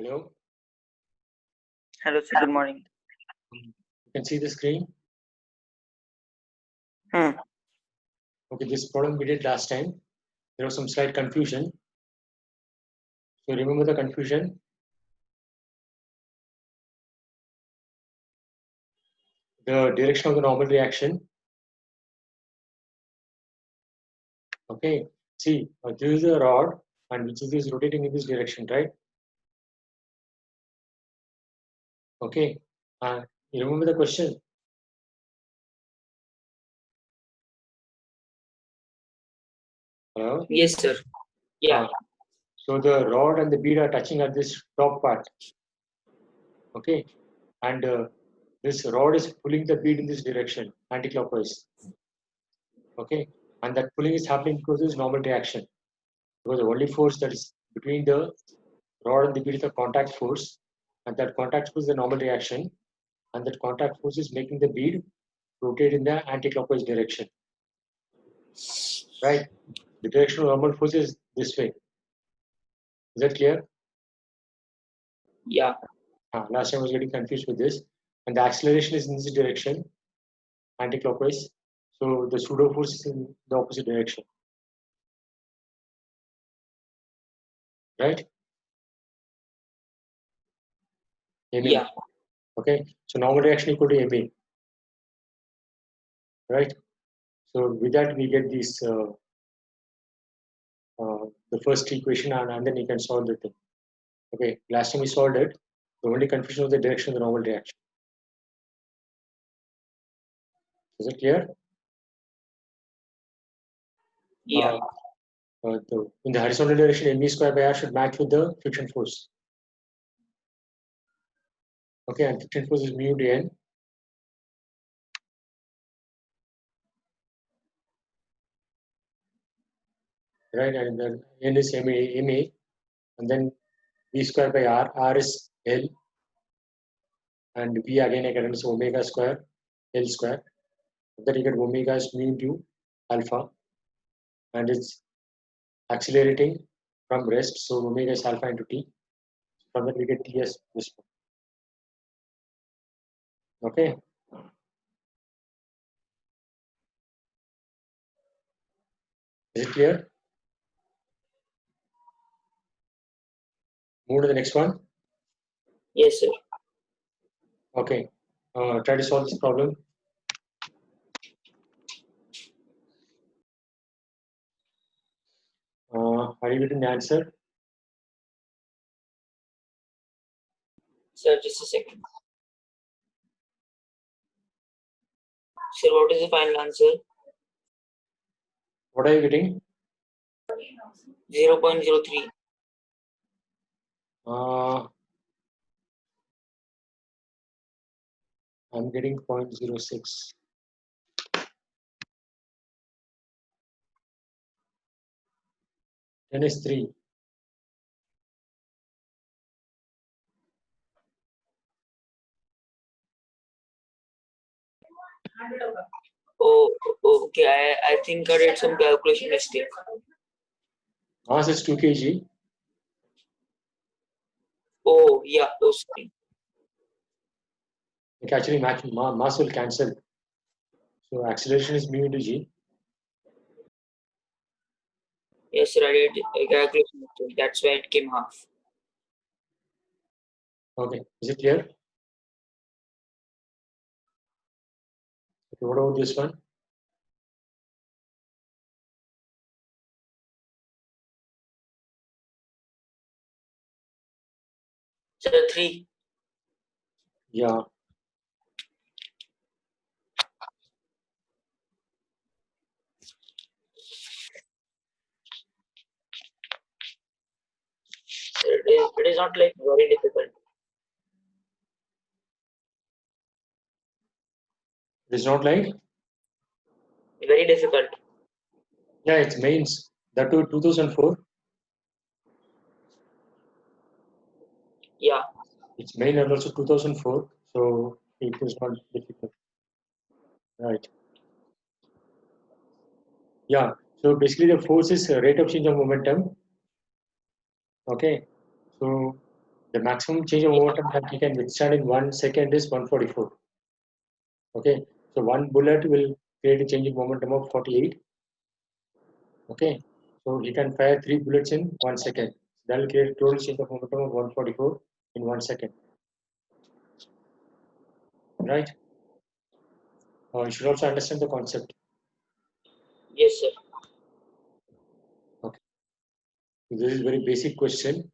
Hello? Hello, sir. Good morning. You can see the screen? Okay, this problem we did last time. There was some slight confusion. So remember the confusion? The direction of the normal reaction. Okay, see, this is a rod and which is rotating in this direction, right? Okay, you remember the question? Hello? Yes, sir. Yeah. So the rod and the bead are touching at this top part. Okay, and this rod is pulling the bead in this direction, anti-clockwise. Okay, and that pulling is happening because of this normal reaction. Because the only force that is between the rod and the bead is the contact force, and that contact force is the normal reaction, and that contact force is making the bead rotate in the anti-clockwise direction. Right? The direction of normal force is this way. Is that clear? Yeah. Last time I was getting confused with this. And the acceleration is in this direction, anti-clockwise. So the pseudo force is in the opposite direction. Right? MA. Yeah. Okay. So normal reaction equal to MA. Right? So with that we get this the first equation and then you can solve the thing. Okay. Last time we solved it. The only confusion was the direction of the normal reaction. Is it clear? Yeah. In the horizontal direction, ME square by R should match with the friction force. Okay, and friction force is mu dn. Right, and then N is MA, and then V square by R. R is L, and V again I get is omega square, L square. Then you get omega is mu into alpha, and it's accelerating from rest. So omega is alpha into T. From that we get T as this one. Okay. Is it clear? Move to the next one. Yes, sir. Okay. Try to solve this problem. Are you getting the answer? Sir, just a second. Sir, what is the final answer? What are you getting? 0.03. I'm getting 0.06. N is 3. Oh, okay. I think I did some calculation mistake. Mass is 2 kg. Oh, yeah. Oh, sorry. Like actually, mass will cancel. So acceleration is mu into g. Yes, sir. I did a calculation mistake. That's why it came half. Okay, is it clear? Okay, what about this one? Sir, 3. Yeah. Sir, it is not like very difficult. It is not like? Very difficult. Yeah, it's mains. That too 2004. Yeah. It's main and also 2004. So it is not difficult. Right. Yeah. So basically the force is rate of change of momentum. Okay. So The maximum change of momentum that he can withstand in 1 second is 144. Okay, so one bullet will create a change in momentum of 48. Okay, so he can fire 3 bullets in 1 second. That will create a total change of momentum of 144 in 1 second. Right? You should also understand the concept. Yes, sir. Okay. So this is a very basic question.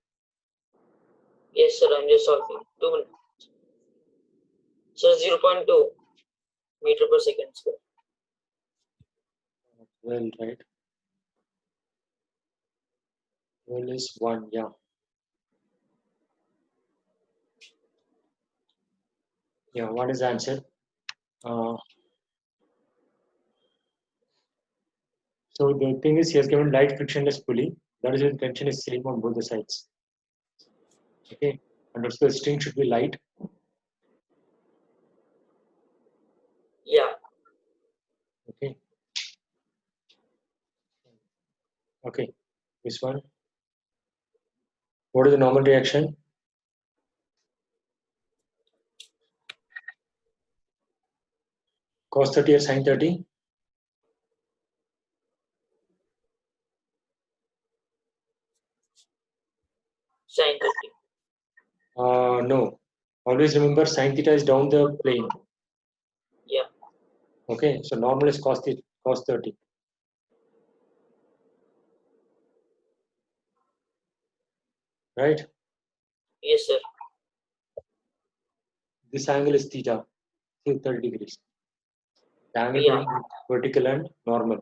Yes, sir. I'm just solving. 2 minutes. Sir, 0.2 meter per second square. Well, right. Well is 1, yeah. Yeah, 1 is the answer. So the thing is, he has given light frictionless pulley. That is, the tension is same on both the sides. Okay, and also the string should be light. Yeah. Okay. Okay. This one. What is the normal reaction? Cos 30 or sin 30? Sin 30. No. Always remember sin theta is down the plane. Yeah. Okay, so normal is cos 30. Right? Yes, sir. This angle is theta, so 30 degrees. The angle Yeah. between vertical and normal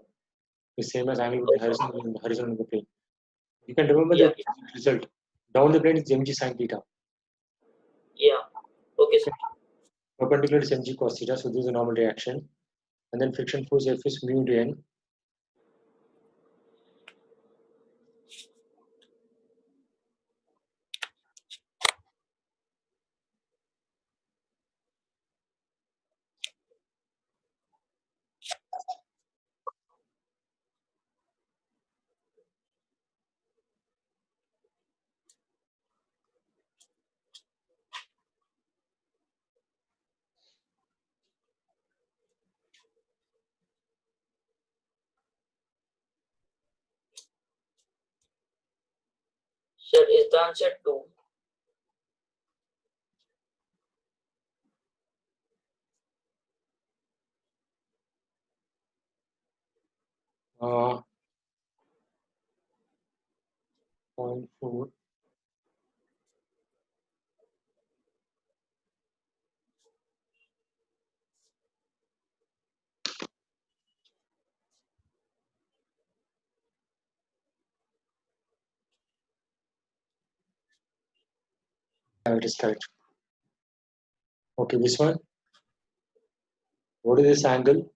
is same as angle between horizontal and the plane. You can remember Yeah. the result. Down the plane is mg sin theta. Yeah. Okay, sir. Perpendicular is mg cos theta, so this is a normal reaction. And then friction force F is mu into n. Sir, is the answer 2? Uh, 0.4. It is correct. Okay, this one. What is this angle?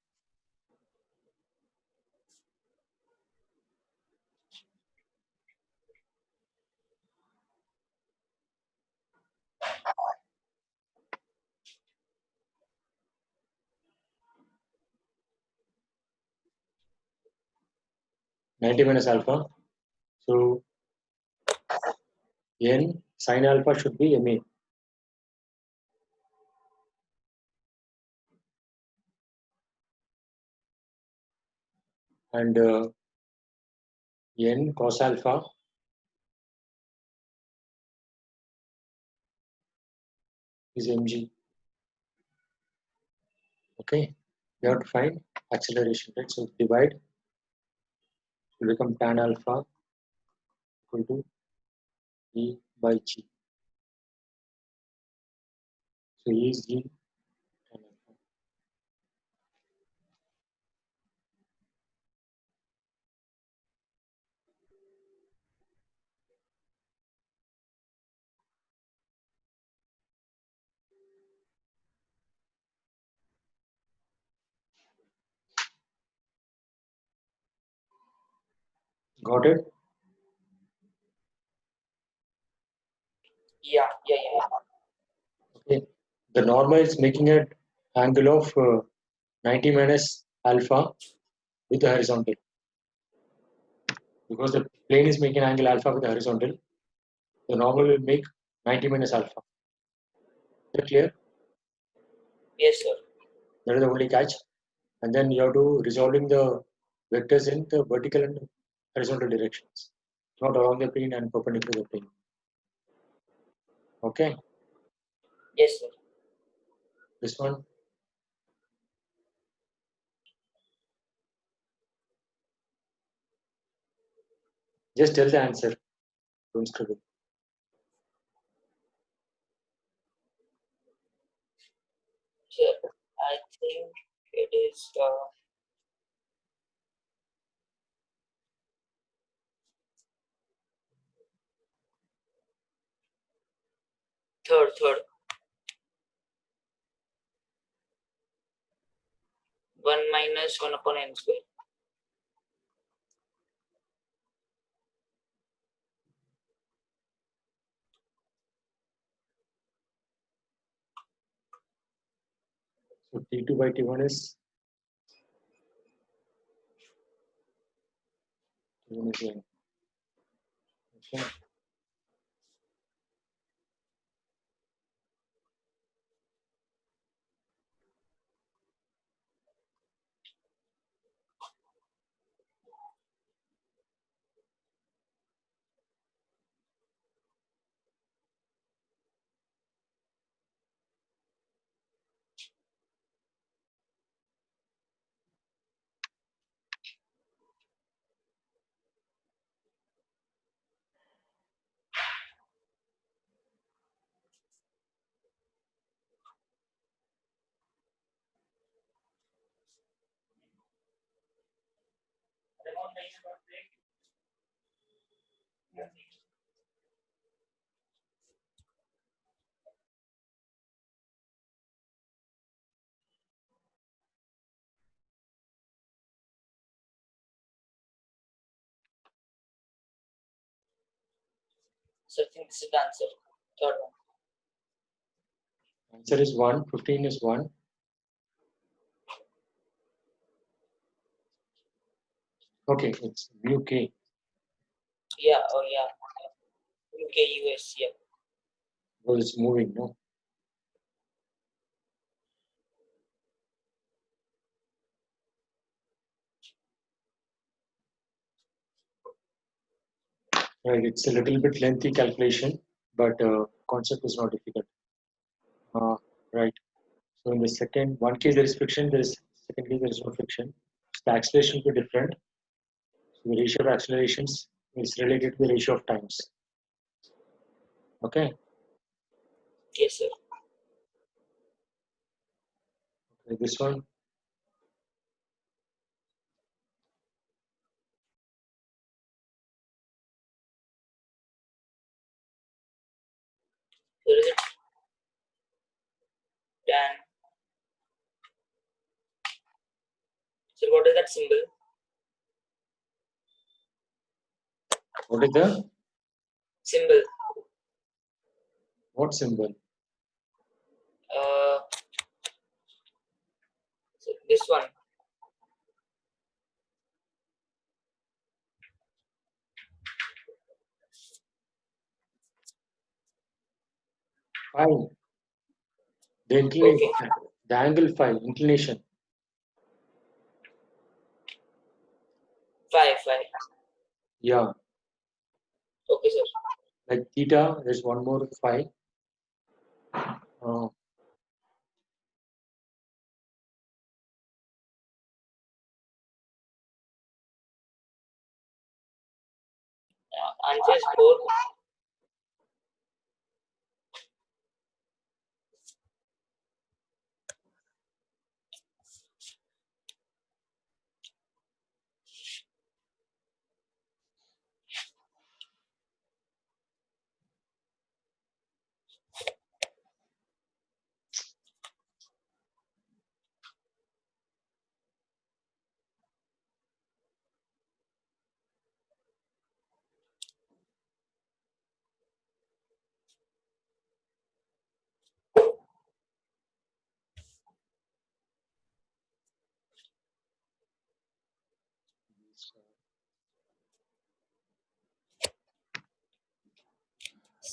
-90 minus alpha. So n sin alpha should be ma. And n cos alpha is mg. Okay, you have to find acceleration, right? So divide will become tan alpha equal to E by G. So E is G tan alpha. Got it? Yeah. Okay. The normal is making an angle of 90 minus alpha with the horizontal. Because the plane is making an angle alpha with the horizontal, the normal will make 90 minus alpha. Is that clear? Yes, sir. That is the only catch. And then you have to resolving the vectors in the vertical and horizontal directions, not along the plane and perpendicular to the plane. Okay, Yes, sir. this one. Just tell the answer. Don't scribble. Sir, I think it is third. 1 minus 1 upon n square. So T2 by T1 is T1 is n. Okay. So I think this is the answer. Third one. Answer is 1. 15 is 1. Okay, it's mu k. Yeah, oh yeah. UK, US, yeah. Because it's moving, no? Right, it's a little bit lengthy calculation, but concept is not difficult. Right. So in the second, one case there is friction, there is second case there is no friction. So the acceleration will be different. So the ratio of accelerations is related to the ratio of times. Okay. Yes, sir. Okay, this one. Here is it. Tan. So what is that symbol? What is the Symbol. what symbol? Uh, so this one. Phi. The inclination, Okay. the angle phi, inclination. 5. Yeah. Okay, sir. Like theta, there's one more phi. Uh, Answer is 4.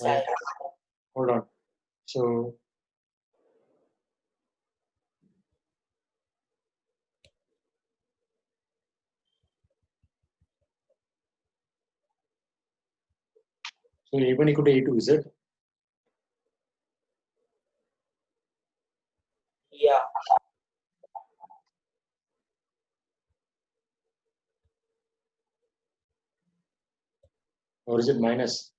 right. Science. hold on. So A1 equal to A2, is it? Yeah. Or is it minus?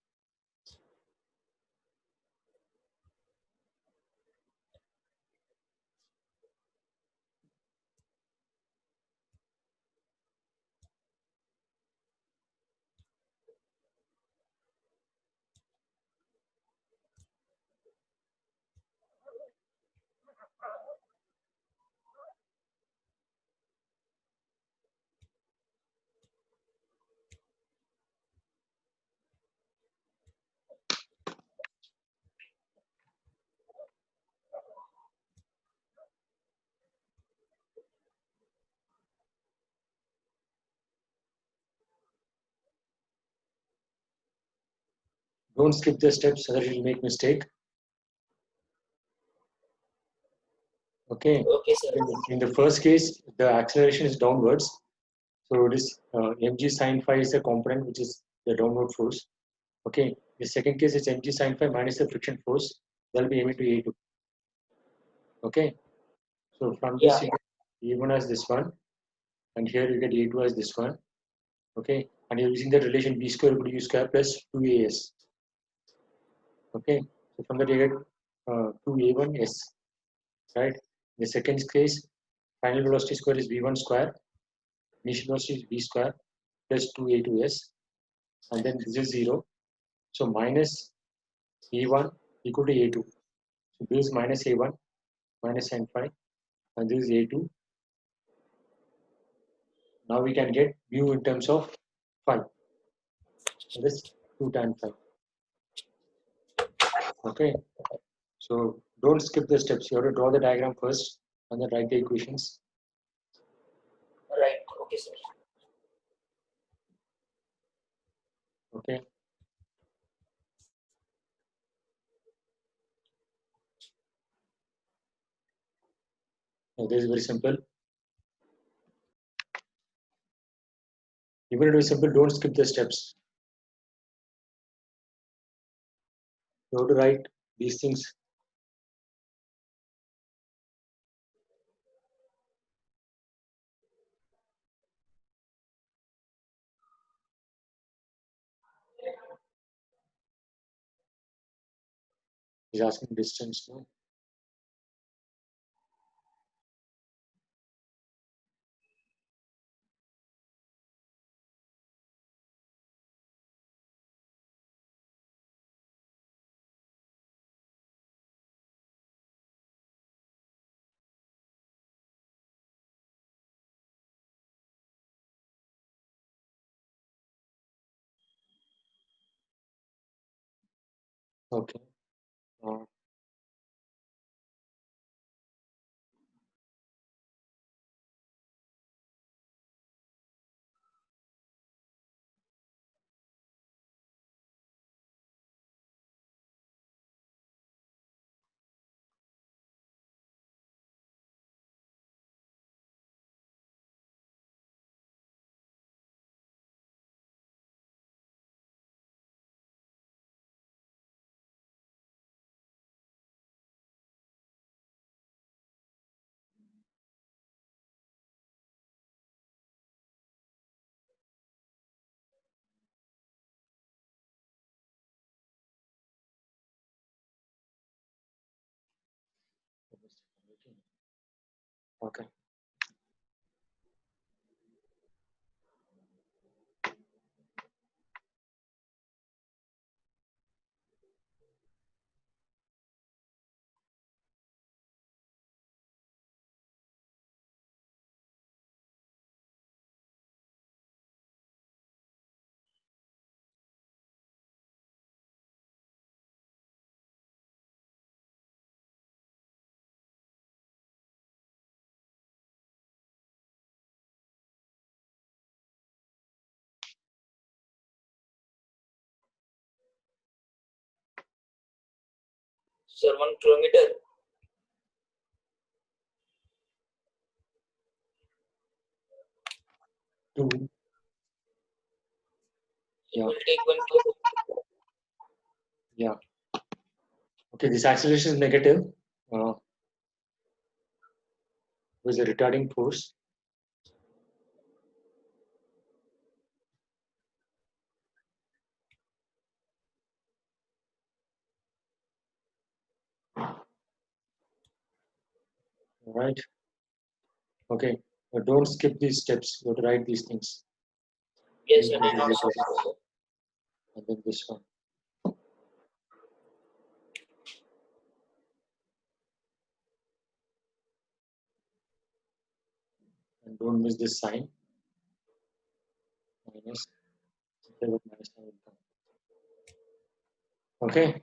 Don't skip the steps so that you'll make mistake. Okay. Okay, sir. In the first case, the acceleration is downwards. So this mg sine phi is a component which is the downward force. Okay. The second case is mg sine phi minus the friction force. That will be m into A2. Okay. So from this, Yeah. you get A1 as this one, and here you get A2 as this one. Okay. And you're using the relation b square equal to u square plus 2as. Okay. So from that you get 2a1s. Right. The second case, final velocity square is v1 square. Initial velocity is v square plus 2a2s, and then this is 0. So minus e1 equal to a2. So this is minus a1 minus n phi, and this is a2. Now we can get mu in terms of phi. That is 2 tan phi. Okay. So don't skip the steps. You have to draw the diagram first and then write the equations. Right. Okay, sir. Okay. Now, this is very simple. Even if it is simple, don't skip the steps. You have to write these things. He's asking distance. No? Okay. Uh, okay. Sir, 1 kilometer. 2. It Yeah. will take 1 kilometer. Yeah. Okay, this acceleration is negative. With the retarding force. All right. Okay. Don't skip these steps. You have to write these things. Yes, sir, did not skip, sir. And then this one. And don't miss this sign. Minus. Minus sign will come. Okay.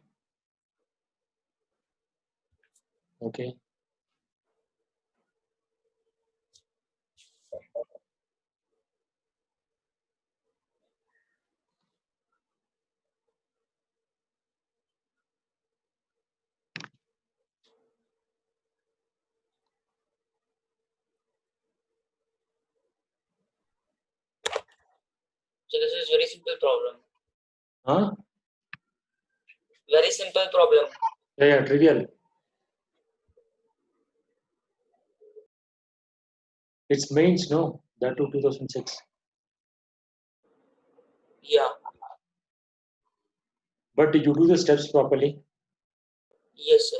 Okay. So this is very simple problem. Huh? Very simple problem. Yeah, trivial. It's mains, no? That to 2006. Yeah. But did you do the steps properly? Yes, sir.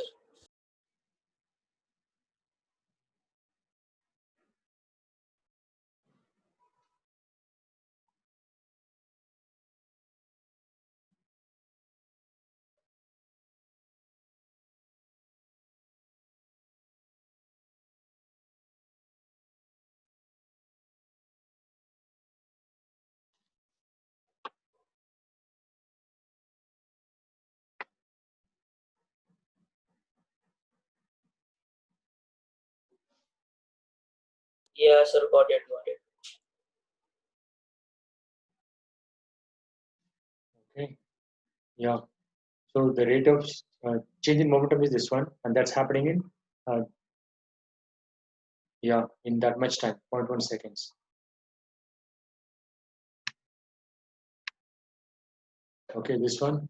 Yeah, sir, got it, got it. Okay. Yeah. So the rate of change in momentum is this one, and that's happening in in that much time, 0.1 seconds. Okay, this one.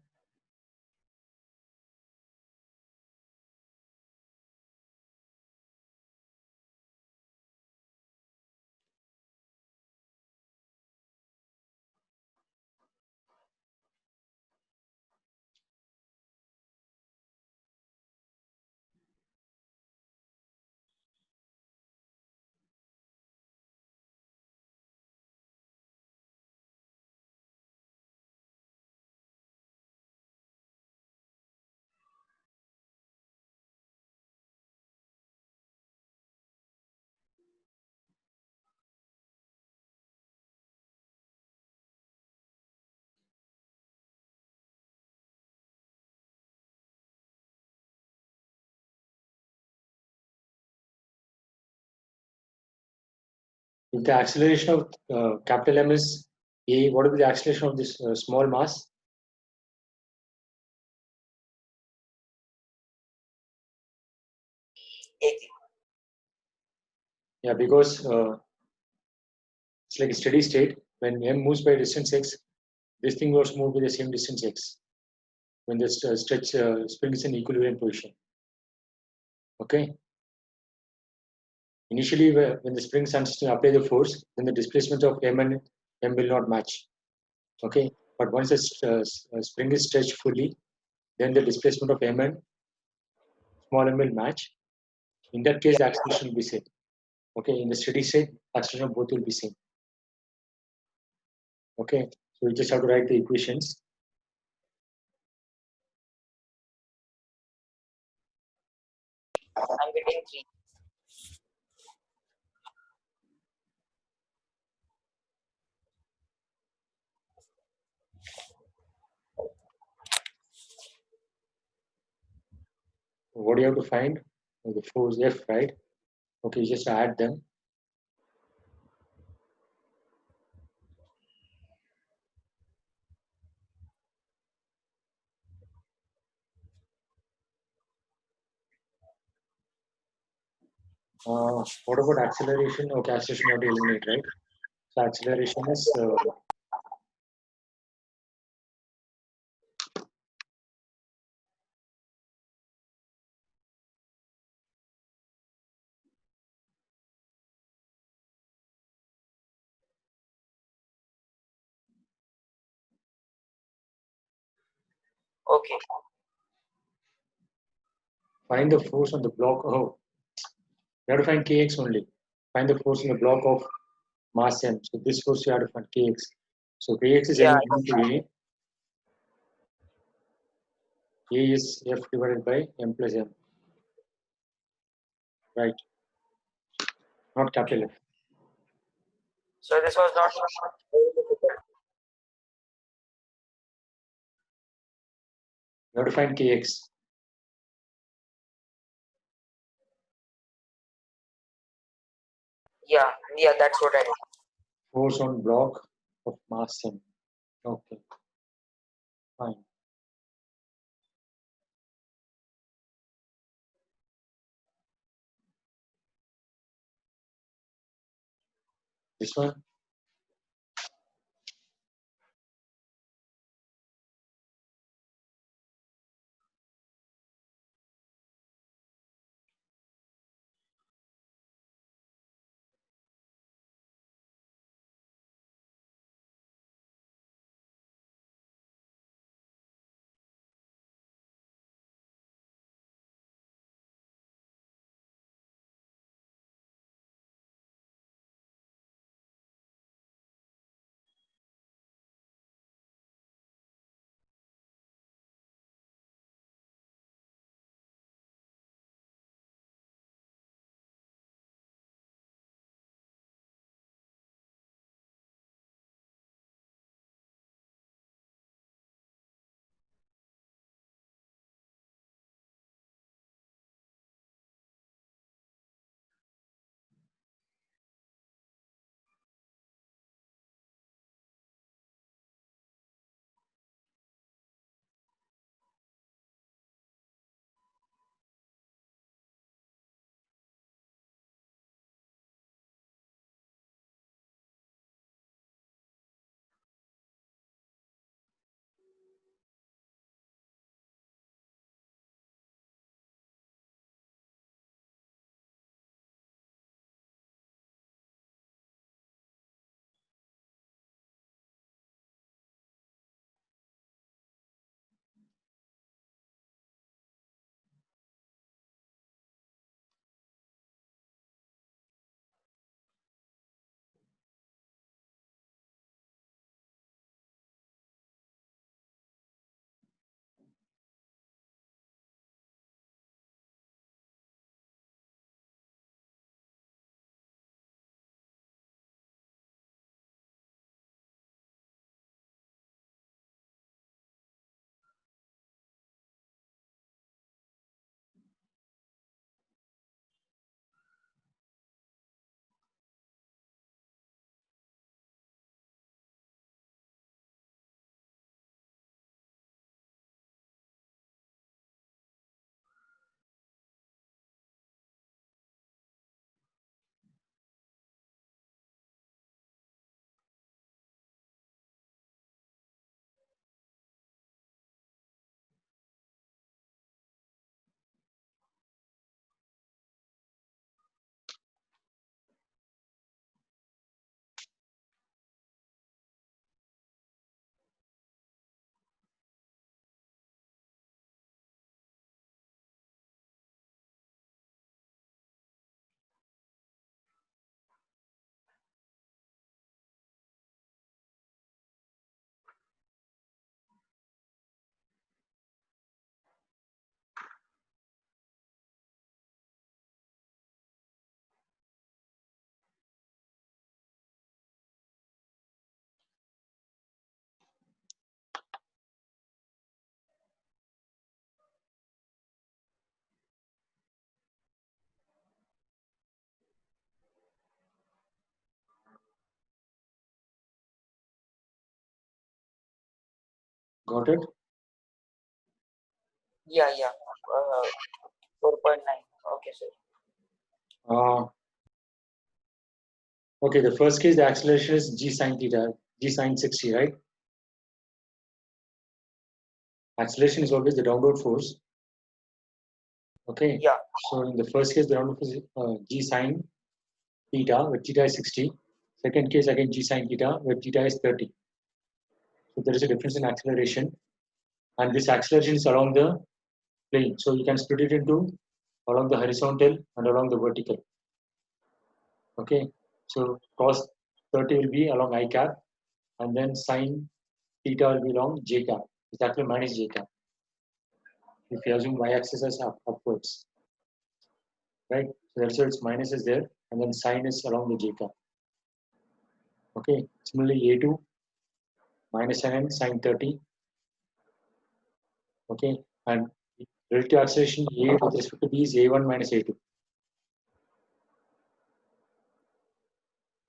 If the acceleration of capital M is A, what will be the acceleration of this small mass? Yeah, because it's like a steady state. When M moves by distance x, this thing was moved by the same distance x. When the stretch spring is in equilibrium position. Okay. Initially, when the spring starts to apply the force, then the displacement of M and M will not match. Okay. But once the spring is stretched fully, then the displacement of M and small m will match. In that case, the acceleration will be same. Okay. In the steady state, acceleration of both will be same. Okay. So we just have to write the equations. I'm getting 3. What do you have to find? The force F, right? Okay, just add them. What about acceleration? Okay, acceleration you have to eliminate, right? So acceleration is Okay. find the force on the block. Oh, you have to find kx only. Find the force in the block of mass m. So this force you have to find kx. So kx is Yeah. equal to a. A is F divided by m plus m. Right? Not capital F. So this was not very difficult. You have to find kx. Yeah. Yeah. That's what I did. Force on block of mass m. Okay, fine. This one. Got it? Yeah. Yeah. 4.9. Okay, sir. Okay, the first case, the acceleration is g sine theta, g sine 60, right? Acceleration is always the downward force. Okay. Yeah. So in the first case, the downward force is g sine theta, where theta is 60. Second case, again g sine theta, where theta is 30. So there is a difference in acceleration, and this acceleration is along the plane. So you can split it into along the horizontal and along the vertical. Okay. So cos 30 will be along I cap, and then sine theta will be along j cap. It's actually minus j cap. If you assume y-axis as upwards, right? So that's why its minus is there, and then sine is along the j cap. Okay. Similarly, a2 minus n sine 30. Okay, and relative acceleration a with respect to b is a1 minus a2.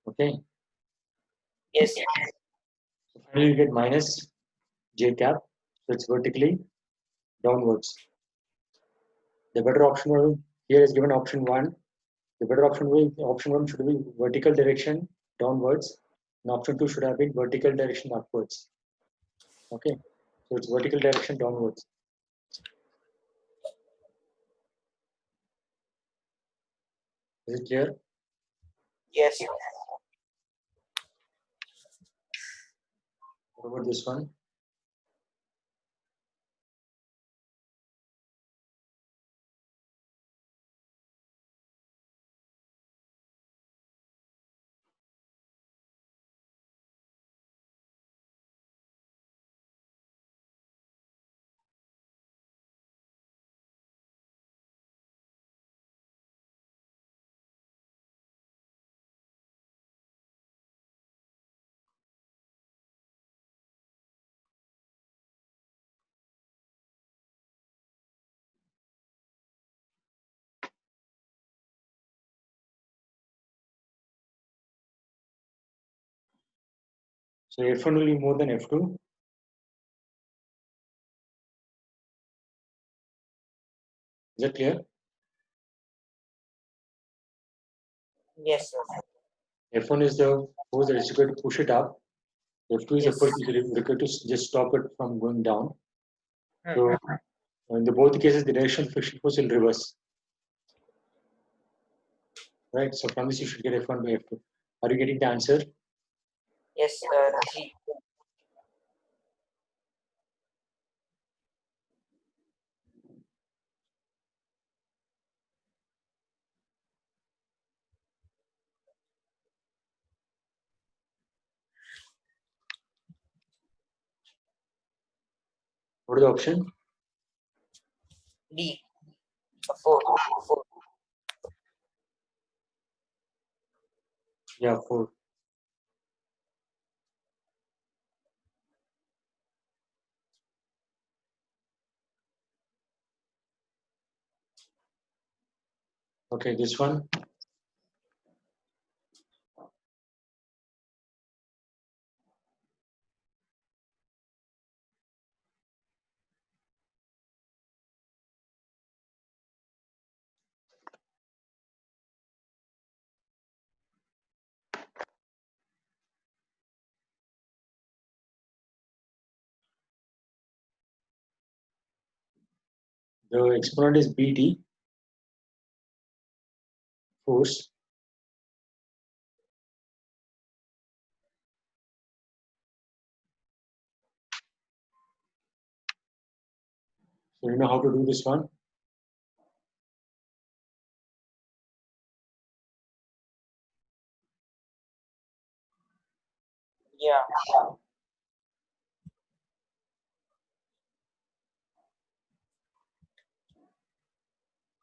Okay. Yes. So finally, you get minus j cap. So it's vertically downwards. The better option here is given option 1. The better option 1 should be vertical direction downwards, and option 2 should have been vertical direction upwards. Okay, so it's vertical direction downwards. Is it clear? Yes. What about this one? So F1 will be more than F2. Is that clear? Yes. F1 is the force that is required to push it up. F2 is the Yes. force that is required to just stop it from going down. Hmm. So in the both cases, the direction of friction force will reverse. Right? So from this, you should get F1 by F2. Are you getting the answer? Yes. G. What is the option? D. 4. 4. Yeah, 4. Okay, this one. The exponent is BT, force. So you know how to do this one? Yeah.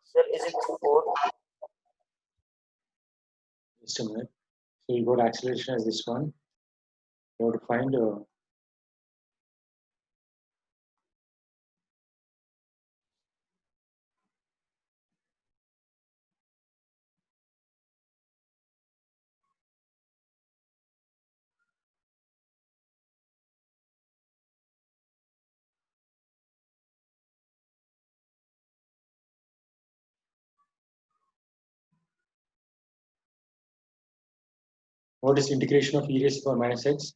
Sir, is it 4? Just a minute. So you got acceleration as this one. You have to find What is integration of e raised to power minus x?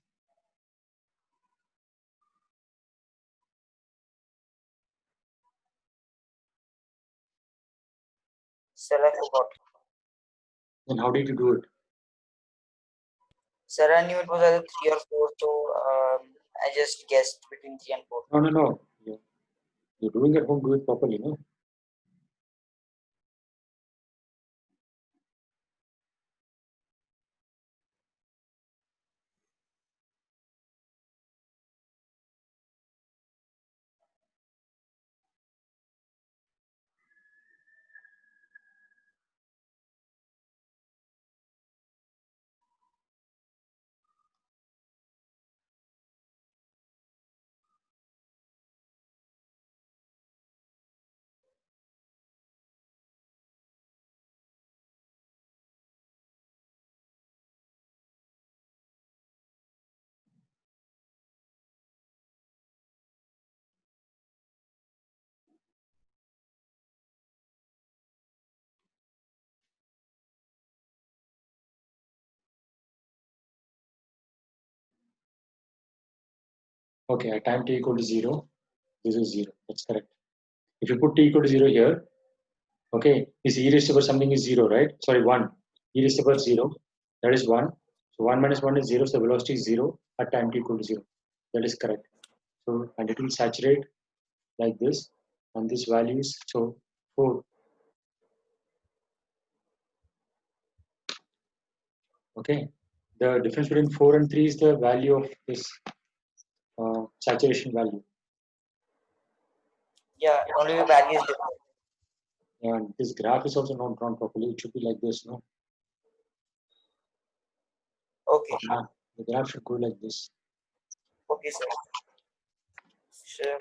Sir, I forgot. Then how did you do it? Sir, I knew it was either 3 or 4, so I just guessed between 3 and 4. No. You're doing at home, do it properly, no? Okay, at time t equal to 0, this is 0. That's correct. If you put t equal to 0 here, okay, this e raised to power something is 0, right? Sorry, 1. E raised to power 0, that is 1. So 1 minus 1 is 0, so velocity is 0 at time t equal to 0. That is correct. So, and it will saturate like this, and this value is, so 4. Okay, the difference between 4 and 3 is the value of this saturation value. Yeah, only the value is different. And this graph is also not drawn properly. It should be like this, no? Okay. The graph should go like this. Okay, sir. Sure.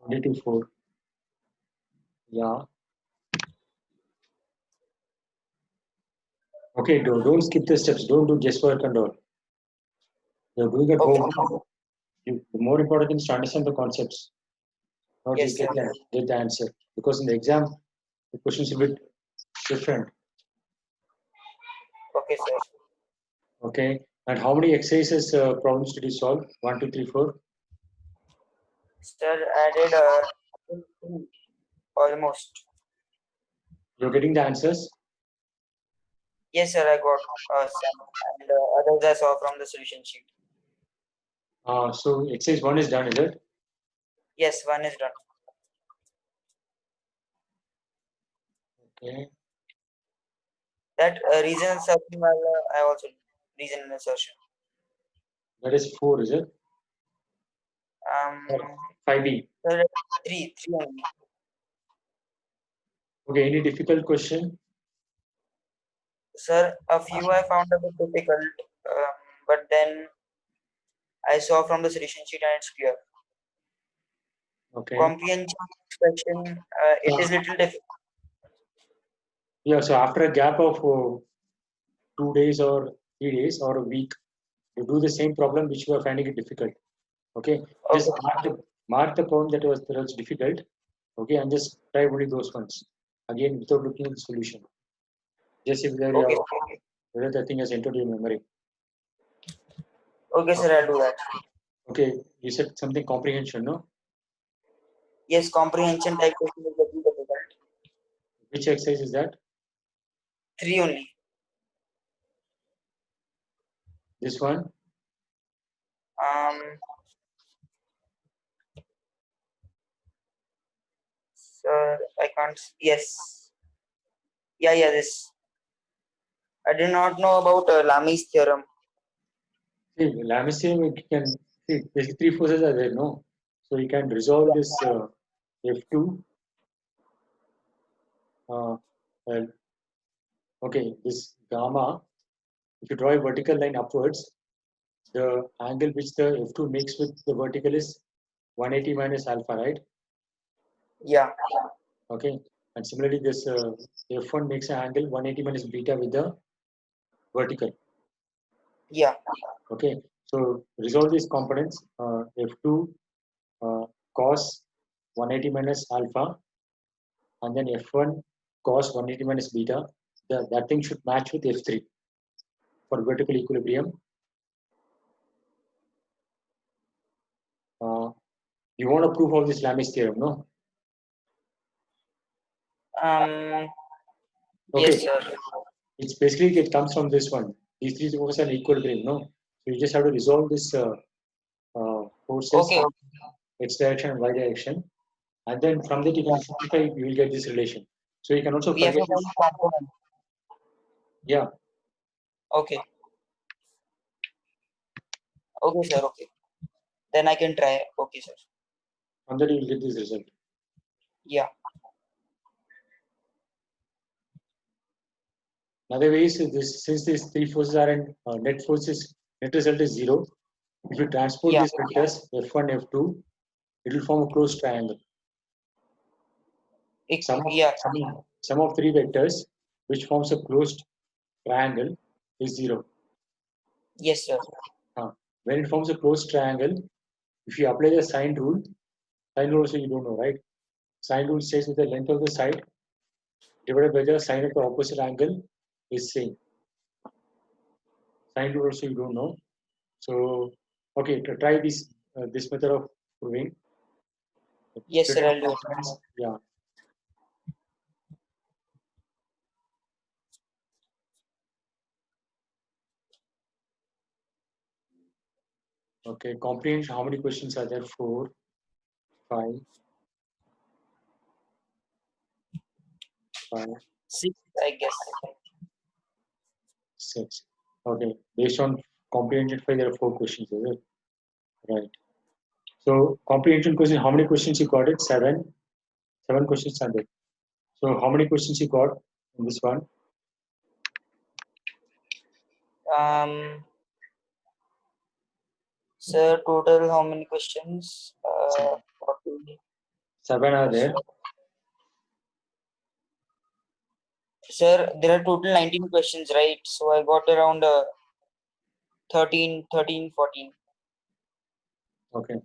22, 4. Yeah. Okay, don't skip the steps. Don't do guesswork and all. You're doing at Okay. home. The more important thing is to understand the concepts, not Yes, just sir. get the answer. Because in the exam, the questions are a bit different. Okay, sir. Okay. And how many exercises problems did you solve? 1, 2, 3, 4. Sir, I did almost. You're getting the answers. Yes, sir, I got some, and others I saw from the solution sheet. So exercise 1 is done, is it? Yes, one is done. Okay. That reason assertion, I also reason assertion. That is 4, is it? Or 5B. Sir, three only. Okay. Any difficult question? Sir, a few I found a bit difficult, but then I saw from the solution sheet and it's clear. Okay. Comprehension expression, it is little difficult. Yeah. So after a gap of 2 days or 3 days or a week, you do the same problem which you are finding it difficult. Okay. Just Okay. mark the problem that was difficult. Okay, and just try only those ones again without looking at the solution. Just if there Okay. whether the thing has entered your memory. Okay, sir, I'll do that. Okay, you said something comprehension, no? Yes, comprehension type question is little difficult. Which exercise is that? 3 only. This one? Sir, I can't. Yes. Yeah, this. I did not know about Lamy's theorem. See, Lamy's theorem, you can see basically 3 forces are there, no? So you can resolve this F2. Well, okay, this gamma. If you draw a vertical line upwards, the angle which the F2 makes with the vertical is 180 minus alpha, right? Yeah. Okay, and similarly, this F1 makes an angle 180 minus beta with the vertical. Yeah. Okay, so resolve these components. F2 cos 180 minus alpha, and then F1 cos 180 minus beta. That thing should match with F3. for vertical equilibrium. You want to prove of this Lamy's theorem, no? Okay. Yes, sir. It's basically, it comes from this one. These three forces are in equilibrium, no? So you just have to resolve this forces, Okay. x direction and y direction, and then from that you can simplify, you will get this relation. So you can also We have forget to this. find component. Yeah. Okay. Okay, sir. Okay. Then I can try. Okay, sir. From that you will get this result. Yeah. Another way is this, since these three forces are in net forces, net result is 0. If you transpose Yeah. these vectors F1, F2, it will form a closed triangle. Yeah. Sum of three vectors which forms a closed triangle is 0. Yes, sir. When it forms a closed triangle, if you apply the sine rule also you don't know, right? Sine rule says that the length of the side divided by the sine of the opposite angle is same. Sine rule also you don't know. So, okay, to try this method of proving. Yes, sir. I'll do it. Yeah. Okay, comprehension. How many questions are there? 4, 5, 5, 6, I guess. 6. Okay, based on comprehension 5, there are 4 questions. Is it? Right. So comprehension question. How many questions you got? It 7. 7 questions are there. So how many questions you got in this one? Sir, total how many questions? 7 are there. Sir, there are total 19 questions, right? So I got around 13, 14. Okay.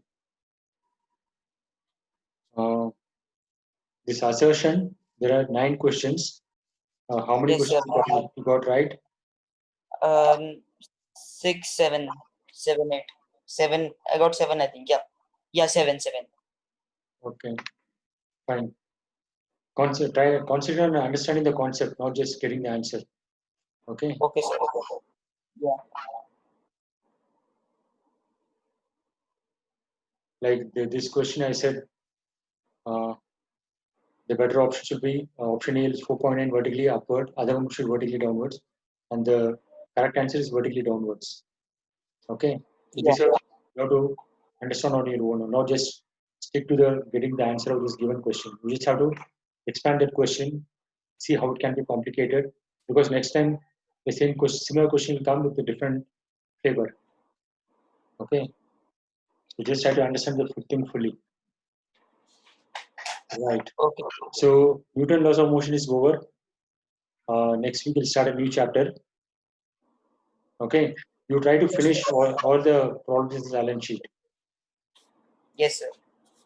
This assertion, there are 9 questions. How many Yes, sir. questions you got right? 6, 7, 7, 8. 7. I got 7, I think. Yeah. Yeah, 7, 7. Okay, fine. Try consider understanding the concept, not just getting the answer. Okay. Okay, sir. Yeah. Like this question, I said the better option should be option A is 4.9 vertically upward, other one should vertically downwards, and the correct answer is vertically downwards. Okay. So Yeah. you have to understand on your own, not just stick to the getting the answer of this given question. You just have to expand that question, see how it can be complicated, because next time the same question, similar question will come with a different flavor. Okay. You just have to understand the thing fully. Right. Okay. So Newton laws of motion is over. Next week we'll start a new chapter. Okay. You try to finish all the problems in the balance sheet. Yes, sir.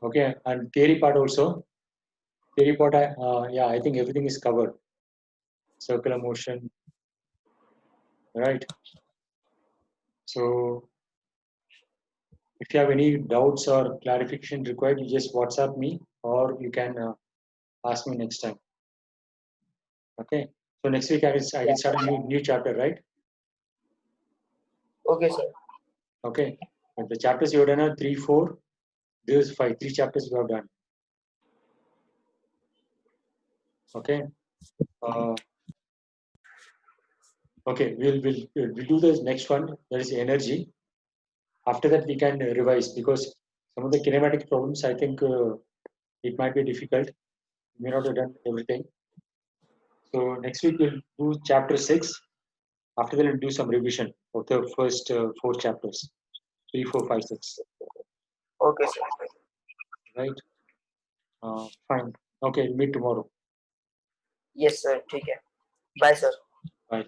Okay. And theory part also. Theory part, yeah, I think everything is covered. Circular motion. Right. So if you have any doubts or clarification required, you just WhatsApp me or you can ask me next time. Okay. So next week I will start a new chapter, right? Okay, sir. Okay. But the chapters you have done are 3, 4. This is 5. 3 chapters we have done. Okay. Okay. We'll do the next one. That is energy. After that we can revise because some of the kinematic problems I think it might be difficult. We may not have done everything. So next week we'll do chapter 6. After that we'll do some revision of the first 4 chapters. 3, 4, 5, 6. Okay, sir. Right. Fine. Okay. Meet tomorrow. Yes, sir. Okay. Bye, sir. Bye.